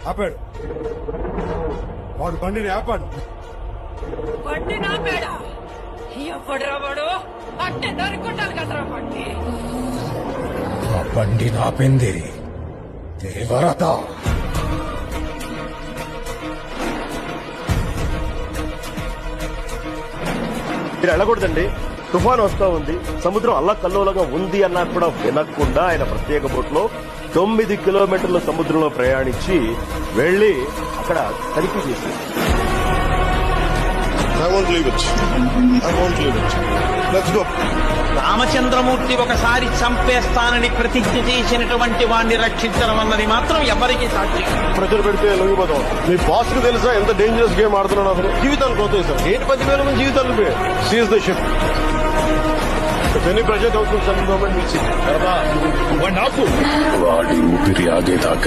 ఆపాడు. వాడు బండిని ఆపాడు. బండి నా పేడ ఎప్పుడురా వాడు అట్టే నరుకుంటాను కదరా బండి. ఆ బండి నాపింది దేవరత. మీరు వెళ్ళకూడదండి, తుఫాన్ వస్తా ఉంది, సముద్రం అల్లకల్లోలంగా ఉంది అన్నా కూడా వినకుండా ఆయన ప్రత్యేక బోట్లో 9 కిలోమీటర్ల సముద్రంలో ప్రయాణించి వెళ్లి అక్కడ తనిఖీ చేశారు. రామచంద్రమూర్తి ఒకసారి చంపేస్తానని ప్రతిజ్ఞ చేసినటువంటి వాడిని రక్షించడం అన్నది మాత్రం ఎవరికి సాధ్యం. ప్రజలు పెడితే లొంగిపోతాం. మీ బాస్ కు తెలుసా ఎంత డేంజరస్ గేమ్ ఆడుతున్నాడు? అసలు జీవితాలు పోతాయి సార్. 10,000 మంది జీవితాలు సీజ్ ద షిప్. ఎన్ని ప్రెజర్ అవుతుంది సార్ గవర్నమెంట్ నుంచి. వాడి ఊపిరి ఆగేదాకా